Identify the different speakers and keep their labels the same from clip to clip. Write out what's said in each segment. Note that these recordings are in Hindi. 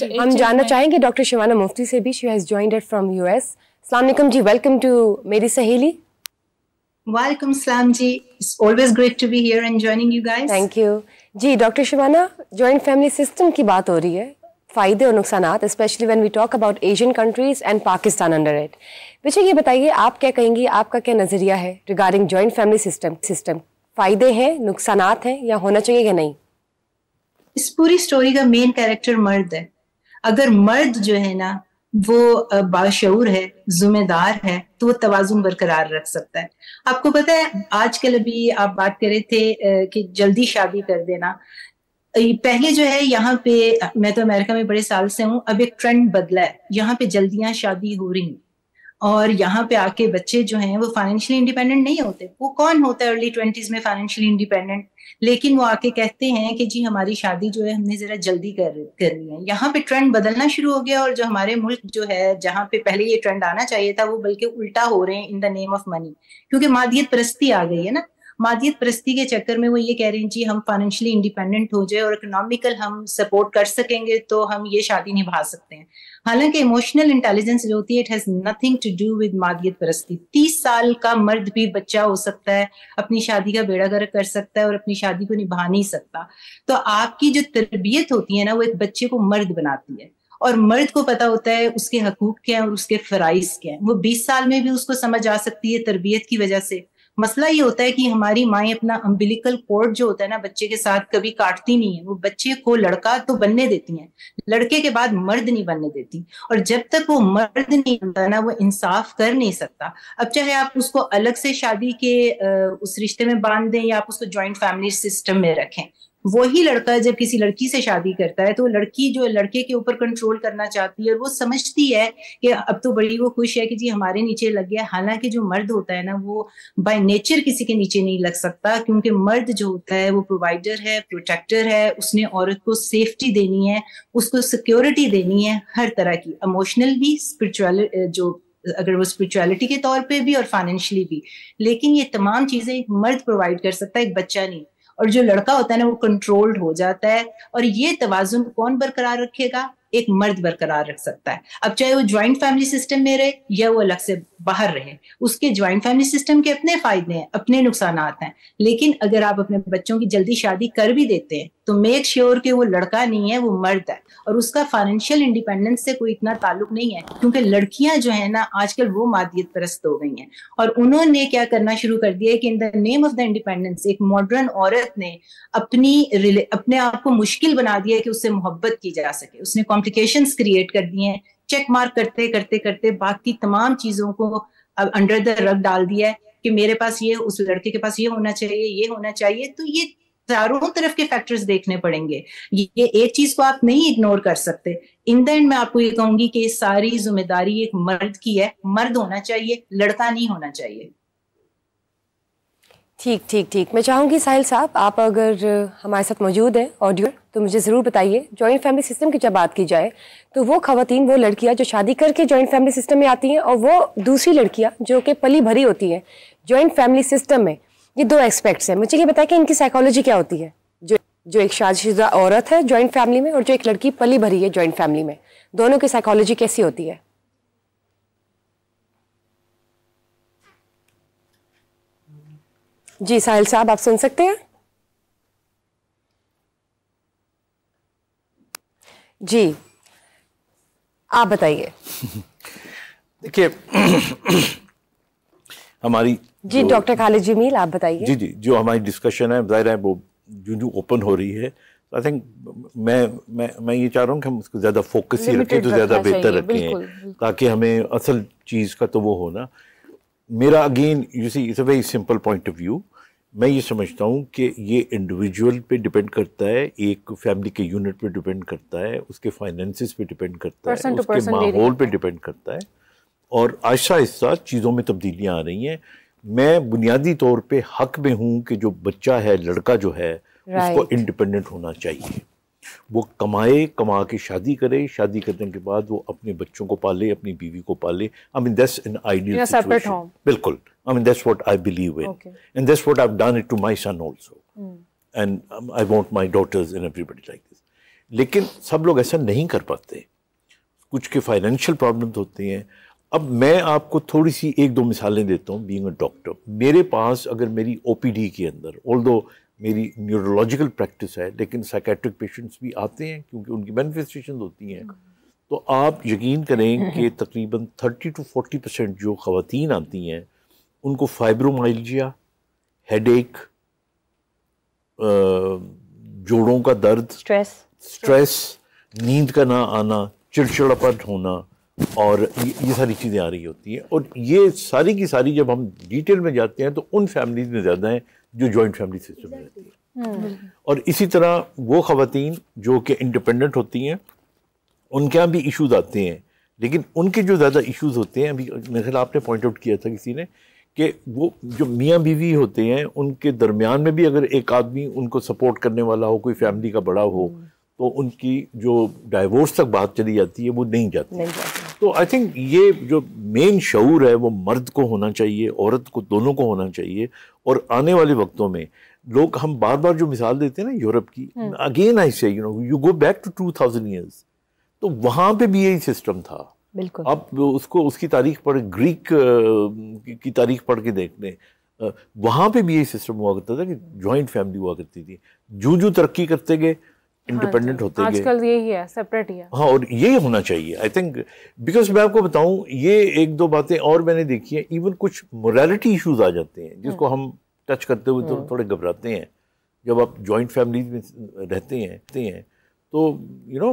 Speaker 1: हम जानना चाहेंगे डॉक्टर शिवाना मुफ्ती से भी। She has joined us from US. अस्सलाम वालेकुम जी, वेलकम टू मेरी सहेली।
Speaker 2: वेलकम सलाम जी, it's always great to be here and joining you guys.
Speaker 1: Thank you जी। Doctor Shivana, joint family system की बात हो रही है, फ़ायदे और नुकसानात, specially when we talk about Asian countries and Pakistan under it. मुझे ये बताइए, आप क्या कहेंगी, आपका क्या नज़रिया है रिगार्डिंग जॉइंट फैमिली सिस्टम? फ़ायदे हैं, नुकसानात हैं, या होना चाहिए या नहीं?
Speaker 2: इस पूरी स्टोरी का मेन कैरेक्टर मर्द है। अगर मर्द जो है ना वो बाशऊर है, जिम्मेदार है, तो वो तवाजुन बरकरार रख सकता है। आपको पता है, आजकल अभी आप बात कर रहे थे कि जल्दी शादी कर देना। पहले जो है यहाँ पे, मैं तो अमेरिका में बड़े साल से हूँ, अब एक ट्रेंड बदला है। यहाँ पे जल्दियां शादी हो रही हैं और यहाँ पे आके बच्चे जो हैं वो फाइनेंशियली इंडिपेंडेंट नहीं होते। वो कौन होता है अर्ली 20s में फाइनेंशियली इंडिपेंडेंट? लेकिन वो आके कहते हैं कि जी हमारी शादी जो है हमने जरा जल्दी करनी है। यहाँ पे ट्रेंड बदलना शुरू हो गया और जो हमारे मुल्क जो है, जहाँ पे पहले ये ट्रेंड आना चाहिए था, वो बल्कि उल्टा हो रहे हैं in the name of money. क्योंकि मादियत परस्ती आ गई है ना। मादियत परस्ती के चक्कर में वो ये कह रहे हैं जी हम फाइनेंशियली इंडिपेंडेंट हो जाए और इकोनॉमिकल हम सपोर्ट कर सकेंगे तो हम ये शादी निभा सकते हैं। हालांकि इमोशनल इंटेलिजेंस जो होती है, it has nothing to do with मादियत परस्ती। 30 साल का मर्द भी बच्चा हो सकता है, अपनी शादी का बेड़ा गर्क कर सकता है और अपनी शादी को निभा नहीं सकता। तो आपकी जो तरबियत होती है ना, वो एक बच्चे को मर्द बनाती है और मर्द को पता होता है उसके हकूक क्या है और उसके फराइज क्या है। वो 20 साल में भी उसको समझ आ सकती है तरबियत की वजह से। मसला ये होता है कि हमारी माएं अपना अम्बिलिकल कोड जो होता है ना बच्चे के साथ कभी काटती नहीं है। वो बच्चे को लड़का तो बनने देती हैं, लड़के के बाद मर्द नहीं बनने देती। और जब तक वो मर्द नहीं बनता ना, वो इंसाफ कर नहीं सकता। अब चाहे आप उसको अलग से शादी के उस रिश्ते में बांध दें या आप उसको ज्वाइंट फैमिली सिस्टम में रखें, वही लड़का जब किसी लड़की से शादी करता है तो लड़की जो लड़के के ऊपर कंट्रोल करना चाहती है और वो समझती है कि अब तो बड़ी वो खुश है कि जी हमारे नीचे लग गया। हालांकि जो मर्द होता है ना, वो बाय नेचर किसी के नीचे नहीं लग सकता, क्योंकि मर्द जो होता है वो प्रोवाइडर है, प्रोटेक्टर है। उसने औरत को सेफ्टी देनी है, उसको सिक्योरिटी देनी है, हर तरह की, इमोशनल भी, स्पिरिचुअल जो अगर वो स्पिरिचुअलिटी के तौर पे भी और फाइनेंशियली भी। लेकिन ये तमाम चीजें एक मर्द प्रोवाइड कर सकता है, एक बच्चा नहीं। और जो लड़का होता है ना, वो कंट्रोल्ड हो जाता है। और ये तवाजुन कौन बरकरार रखेगा? एक मर्द बरकरार रख सकता है। अब चाहे वो ज्वाइंट फैमिली सिस्टम में रहे या वो अलग से बाहर रहे, उसके ज्वाइंट फैमिली सिस्टम के अपने फायदे हैं, अपने नुकसानात हैं। लेकिन अगर आप अपने बच्चों की जल्दी शादी कर भी देते हैं तो मेक श्योर कि वो लड़का नहीं है, वो मर्द है। और उसका फाइनेंशियल इंडिपेंडेंस से कोई इतना ताल्लुक नहीं है, क्योंकि लड़कियां जो है ना आजकल वो मादियत परस्त हो गई हैं। और उन्होंने क्या करना शुरू कर दिया है कि in the name of the independence एक मॉडर्न औरत ने अपने आप को मुश्किल बना दिया कि उससे मोहब्बत की जा सके। उसने कॉम्प्लिकेशंस क्रिएट कर दिए हैं। चेक मार्क करते करते करते बाकी तमाम चीजों को अब अंडर द रग डाल दिया है कि मेरे पास ये, उस लड़के के पास ये होना चाहिए, ये होना चाहिए। तो ये चारों तरफ के फैक्टर्स देखने पड़ेंगे। ये एक चीज को आप नहीं इग्नोर कर सकते। इन द एंड मैं आपको ये कहूंगी कि सारी जिम्मेदारी एक मर्द की है। मर्द होना चाहिए, लड़का नहीं होना चाहिए।
Speaker 1: ठीक ठीक ठीक। मैं चाहूँगी साहिल साहब, आप अगर हमारे साथ मौजूद हैं ऑडियो, तो मुझे ज़रूर बताइए, जॉइंट फैमिली सिस्टम की जब बात की जाए तो वो ख़वातीन, वो लड़कियां जो शादी करके जॉइंट फैमिली सिस्टम में आती हैं और वो दूसरी लड़कियां जो कि पली भरी होती हैं जॉइंट फैमिली सिस्टम में, ये दो एस्पेक्ट्स हैं। मुझे ये बताया कि इनकी साइकोलॉजी क्या होती है, जो एक शादीशुदा औरत है जॉइंट फैमिली में और जो एक लड़की पली भरी है जॉइंट फैमिली में, दोनों की साइकोलॉजी कैसी होती है? जी साहिल साहब, आप सुन सकते हैं? जी आप बताइए।
Speaker 3: देखिए हमारी
Speaker 1: जी डॉक्टर खालिद जमील, आप बताइए।
Speaker 3: जी जी, जो हमारी डिस्कशन है जाहिर है वो जो ओपन हो रही है, आई थिंक मैं ये चाह रहा हूँ कि हम उसको ज़्यादा फोकस ही रखें तो ज़्यादा बेहतर रखें, ताकि हमें असल चीज़ का तो वो हो ना। मेरा again you see it's a very simple point of view. मैं ये समझता हूँ कि ये इंडिविजुअल पे डिपेंड करता है, एक फैमिली के यूनिट पे डिपेंड करता है, उसके फाइनेंसेस पे डिपेंड करता है, उसके माहौल पे डिपेंड करता है, और आहिस्ता आहिस्ता चीज़ों में तब्दीलियाँ आ रही हैं। मैं बुनियादी तौर पे हक में हूँ कि जो बच्चा है, लड़का जो है, उसको इंडिपेंडेंट होना चाहिए। वो कमाए, कमा के शादी करे, शादी करने के बाद वो अपने बच्चों को पाले, अपनी बीवी को पाले। I mean that's an ideal situation. बिल्कुल, I mean that's what I believe in, and that's what I've done it to my son also, and I want my daughters and everybody like this. लेकिन सब लोग ऐसा नहीं कर पाते, कुछ के फाइनेंशियल प्रॉब्लम्स होते हैं। अब मैं आपको थोड़ी सी 1-2 मिसालें देता हूँ। बीइंग अ डॉक्टर, मेरे पास अगर मेरी ओपीडी के अंदर, ऑल्दो मेरी न्यूरोलॉजिकल प्रैक्टिस है, लेकिन साइकेट्रिक पेशेंट्स भी आते हैं क्योंकि उनकी मैनिफेस्टेशन होती हैं, तो आप यकीन करें कि तकरीबन 30 to 40% जो ख़वातीन आती हैं उनको फाइब्रोमाइल्जिया, हेडेक, जोड़ों का दर्द, स्ट्रेस, नींद का ना आना, चिड़चिड़ापन होना, और ये सारी चीज़ें आ रही होती हैं। और ये सारी की सारी जब हम डिटेल में जाते हैं तो उन फैमिलीज में ज़्यादा हैं जो जॉइंट फैमिली सिस्टम में रहती है। और इसी तरह वो ख़वातीन जो कि इंडिपेंडेंट होती हैं उनके यहाँ भी इश्यूज आते हैं, लेकिन उनके जो ज़्यादा इश्यूज होते हैं, अभी मेरे ख्याल आपने पॉइंट आउट किया था किसी ने, कि वो जो मियाँ बीवी होते हैं उनके दरमियान में भी अगर एक आदमी उनको सपोर्ट करने वाला हो, कोई फैमिली का बड़ा हो, तो उनकी जो डाइवोर्स तक बात चली जाती है वो नहीं जाती। तो आई थिंक ये जो मेन शऊर है वो मर्द को होना चाहिए, औरत को, दोनों को होना चाहिए। और आने वाले वक्तों में लोग, हम बार बार जो मिसाल देते हैं ना यूरोप की, again I say you go back to 2000 years, तो वहाँ पे भी यही सिस्टम था।
Speaker 1: बिल्कुल।
Speaker 3: आप उसको, उसकी तारीख पढ़, ग्रीक की तारीख पढ़ के देख लें, वहाँ पे भी यही सिस्टम हुआ करता था कि जॉइंट फैमिली हुआ करती थी। जूं करती करते गए, इंडिपेंडेंट होते गए।
Speaker 4: आजकल यही है, सेपरेट ही है।
Speaker 3: हाँ, और यही होना चाहिए आई थिंक, बिकॉज मैं आपको बताऊं, ये 1-2 बातें और मैंने देखी है, इवन कुछ मोरालिटी इश्यूज आ जाते हैं जिसको हम टच करते हुए तो थोड़े घबराते हैं। जब आप जॉइंट फैमिली में रहते हैं तो यू नो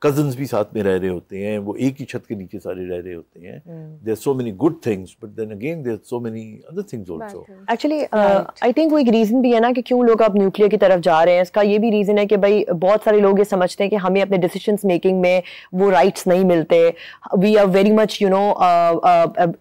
Speaker 3: कजन्स भी साथ में रह रहे होते हैं, वो एक ही छत के नीचे सारे रह रहे होते हैं। There so many good things, but then again there so many other things also.
Speaker 5: Actually I think वो एक रीजन भी है ना कि क्यों लोग अब न्यूक्लियर की तरफ जा रहे हैं। इसका ये भी रीजन है कि भाई बहुत सारे लोग ये समझते हैं कि हमें अपने डिसीजंस मेकिंग में वो राइट्स नहीं मिलते। We are very much you know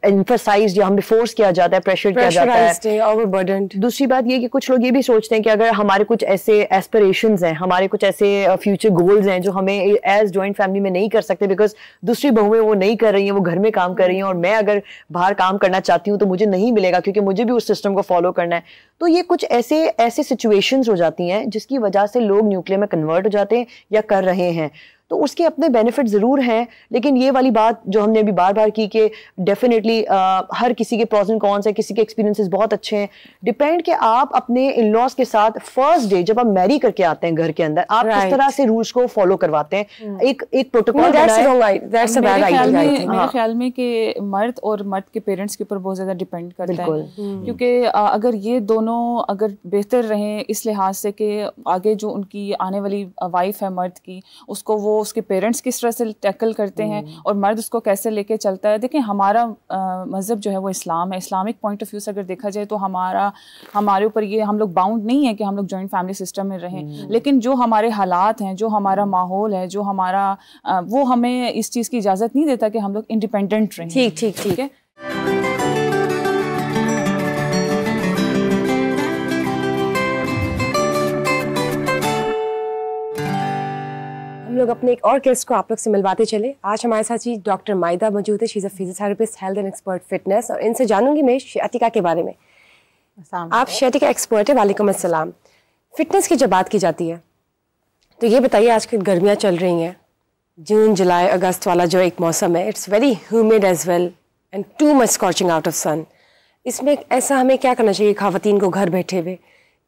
Speaker 5: emphasised, या हमें फोर्स किया जाता है, प्रेशर किया जाता है, ओवरबर्डन्ड। दूसरी बात ये कि कुछ लोग ये भी सोचते हैं कि अगर हमारे कुछ ऐसे एस्पिरेशंस हैं, हमारे कुछ ऐसे फ्यूचर गोल्स हैं जो हमें एज जॉइंट फैमिली में नहीं कर सकते, बिकॉज दूसरी बहुएं वो नहीं कर रही हैं, वो घर में काम कर रही हैं, और मैं अगर बाहर काम करना चाहती हूँ तो मुझे नहीं मिलेगा क्योंकि मुझे भी उस सिस्टम को फॉलो करना है। तो ये कुछ ऐसे सिचुएशंस हो जाती हैं जिसकी वजह से लोग न्यूक्लियर में कन्वर्ट हो जाते हैं या कर रहे हैं। तो उसके अपने बेनिफिट ज़रूर हैं, लेकिन ये वाली बात जो हमने अभी बार बार की कि डेफिनेटली हर किसी के प्रॉस एंड कॉन्स है, किसी के एक्सपीरियंसेस बहुत अच्छे हैं। डिपेंड कि आप अपने इन लॉज के साथ फर्स्ट डे जब आप मैरी करके आते हैं घर के अंदर, आप किस तरह से रूल्स को फॉलो करवाते हैं। एक प्रोटोकॉल
Speaker 4: मेरे ख्याल में कि मर्द और मर्द के पेरेंट्स के ऊपर बहुत ज़्यादा डिपेंड करता है, क्योंकि अगर ये दोनों अगर बेहतर रहें इस लिहाज से कि आगे जो उनकी आने वाली वाइफ है मर्द की, उसको वो उसके पेरेंट्स किस तरह से टैकल करते हैं और मर्द उसको कैसे लेके चलता है। देखिए हमारा मज़हब जो है वो इस्लाम है। इस्लामिक पॉइंट ऑफ व्यू से अगर देखा जाए तो हमारे ऊपर ये, हम लोग बाउंड नहीं है कि हम लोग जॉइंट फैमिली सिस्टम में रहें, लेकिन जो हमारे हालात हैं, जो हमारा माहौल है, जो हमारा वो हमें इस चीज़ की इजाज़त नहीं देता कि हम लोग इंडिपेंडेंट रहें। ठीक है।
Speaker 1: हम लोग अपने एक और गेस्ट को आप लोग से मिलवाते चले। आज हमारे साथ जी डॉक्टर माइदा मौजूद है। She is a physiotherapist, health and expert fitness, और इनसे जानूंगी मैं शैतिका के बारे में। आप शैतिका एक्सपर्ट है। वालेकुम अस्सलाम। फिटनेस की जब बात की जाती है तो ये बताइए, आजकल गर्मियाँ चल रही हैं, जून जुलाई अगस्त वाला जो एक मौसम है, it's very humid as well and too much scorching out of sun. इसमें ऐसा हमें क्या करना चाहिए ख़वातीन को घर बैठे हुए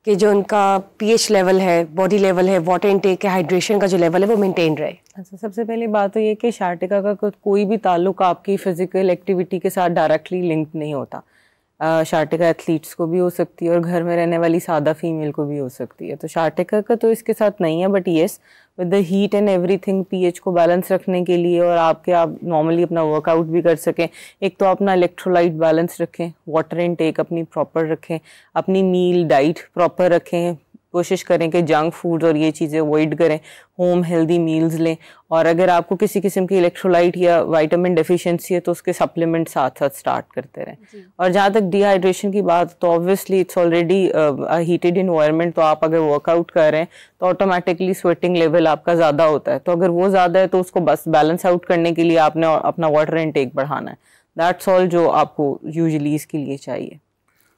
Speaker 1: कि जो उनका पीएच लेवल है, बॉडी लेवल है, वाटर इनटेक है, हाइड्रेशन का जो लेवल है वो मेंटेन रहे?
Speaker 6: अच्छा, सबसे पहली बात तो ये कि शैतिका का कोई भी ताल्लुक आपकी फिजिकल एक्टिविटी के साथ डायरेक्टली लिंक नहीं होता। शैतिका एथलीट्स को भी हो सकती है और घर में रहने वाली सादा फीमेल को भी हो सकती है। तो शैतिका का तो इसके साथ नहीं है, but yes with the heat and everything pH को बैलेंस रखने के लिए और आप नॉर्मली अपना वर्कआउट भी कर सकें, एक तो अपना इलेक्ट्रोलाइट बैलेंस रखें, वाटर इनटेक अपनी प्रॉपर रखें, अपनी मील डाइट प्रॉपर रखें, कोशिश करें कि जंक फूड और ये चीज़ें अवॉइड करें, होम हेल्दी मील्स लें, और अगर आपको किसी किस्म की इलेक्ट्रोलाइट या विटामिन डेफिशिएंसी है तो उसके सप्लीमेंट साथ साथ स्टार्ट करते रहें। और जहाँ तक डिहाइड्रेशन की बात, तो obviously it's already heated environment, तो आप अगर वर्कआउट कर रहे हैं तो ऑटोमेटिकली स्वेटिंग लेवल आपका ज़्यादा होता है। तो अगर वो ज़्यादा है तो उसको बस बैलेंस आउट करने के लिए आपने अपना वाटर इनटेक बढ़ाना है। दैट्स ऑल जो आपको यूजुअली इसके लिए चाहिए।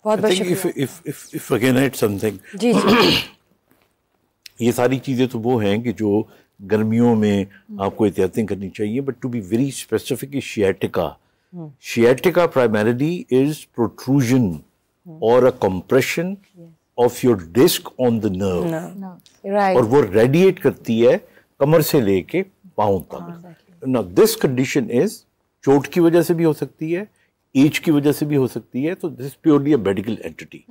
Speaker 1: बहुत बहुत शुक्रिया।
Speaker 3: जी। ये सारी चीज़ें तो वो हैं कि जो गर्मियों में आपको एहतियातें करनी चाहिए, but to be very specific, sciatica primarily is protrusion और a compression of your disc on the nerve, और वो रेडिएट करती है कमर से लेके पांव तक। नाउ दिस कंडीशन इज चोट की वजह से भी हो सकती है, एज की वजह से भी हो सकती है, तो this purely a medical entity.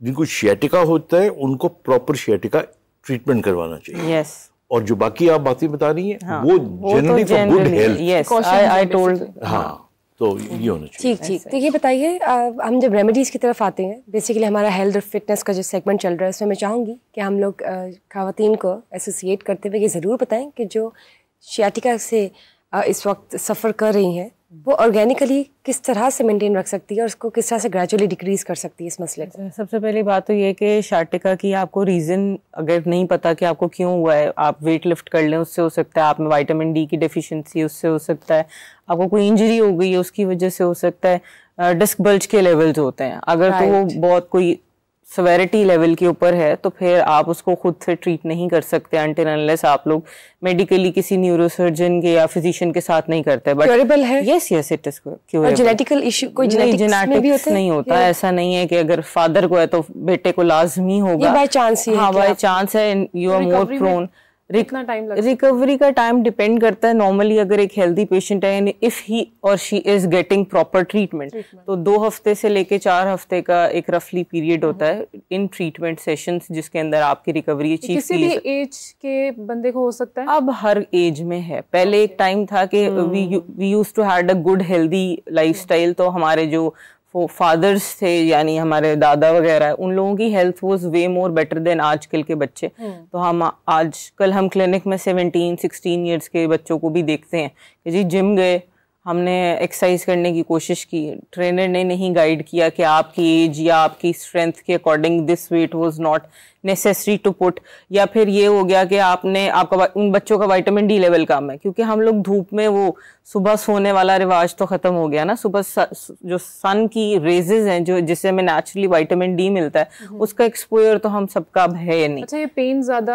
Speaker 3: जिनको शियाटिका होता है उनको प्रॉपर शियाटिका ट्रीटमेंट करवाना चाहिए। और जो बाकी आप बातें बता रही हैं वो generally for good health.
Speaker 5: I told,
Speaker 3: हाँ, तो ये होना चाहिए।
Speaker 1: ठीक। तो ये बताइए, हम जब रेमेडीज़ की तरफ आते हैं, बेसिकली हमारा हेल्थ और फिटनेस का जो सेगमेंट चल रहा है, उसमें मैं चाहूँगी कि हम लोग ख़वातीन को एसोसिएट करते हुए ये ज़रूर बताएं कि जो शियाटिका से इस वक्त सफ़र कर रही हैं, वो ऑर्गेनिकली किस तरह से मेंटेन रख सकती है और उसको किस तरह से ग्रेजुअली डिक्रीज कर सकती है इस मसले को।
Speaker 6: सबसे पहली बात तो ये कि शार्टिका की आपको रीज़न अगर नहीं पता कि आपको क्यों हुआ है, आप वेट लिफ्ट कर लें, उससे हो सकता है। आप में विटामिन डी की डेफिशिएंसी, उससे हो सकता है। आपको कोई इंजरी हो गई है, उसकी वजह से हो सकता है। डिस्क बल्ज के लेवल्स होते हैं, अगर तो वो बहुत कोई सेवेरिटी लेवल के ऊपर है तो फिर आप उसको खुद से ट्रीट नहीं कर सकते अनटिल अनलेस आप लोग मेडिकली किसी न्यूरोसर्जन के या फिजिशियन के साथ नहीं करते। बट
Speaker 1: क्योरेबल है?
Speaker 6: Yes it is curable.
Speaker 1: Genetical issue कोई जेनेटिक्स
Speaker 6: नहीं होता, ऐसा नहीं है कि अगर फादर को है तो बेटे को लाजमी होगा।
Speaker 1: बाय चांस ही,
Speaker 6: हाँ बाय चांस है। You are more prone. Recovery का टाइम डिपेंड करता है। नॉर्मली अगर एक हेल्दी पेशेंट है, if he or she is getting proper treatment, तो 2 हफ्ते से लेके 4 हफ्ते का एक रफली पीरियड होता है इन ट्रीटमेंट सेशंस, जिसके अंदर आपकी रिकवरी अचीव
Speaker 4: किसी भी एज के बंदे को हो सकता है।
Speaker 6: अब हर एज में है। पहले एक टाइम था कि we used to had a good healthy lifestyle, तो हमारे जो फादर्स थे यानी हमारे दादा वगैरह, उन लोगों की health was way more better than आजकल के बच्चे। तो हम आजकल हम क्लिनिक में 17-16 इयर्स के बच्चों को भी देखते हैं कि जी जिम गए, हमने एक्सरसाइज करने की कोशिश की, ट्रेनर ने नहीं गाइड किया कि आपकी एज या आपकी स्ट्रेंथ के according this weight was not necessary to put, या फिर ये हो गया कि आपका उन बच्चों का विटामिन डी लेवल कम है, क्योंकि हम लोग धूप में वो सुबह सोने वाला रिवाज तो खत्म हो गया ना। सुबह जो सन की रेजेस हैं जो जिससे हमें नेचुरली विटामिन डी मिलता है, उसका एक्सपोजर तो हम सबका अब है नहीं।
Speaker 4: अच्छा, ये पेन ज्यादा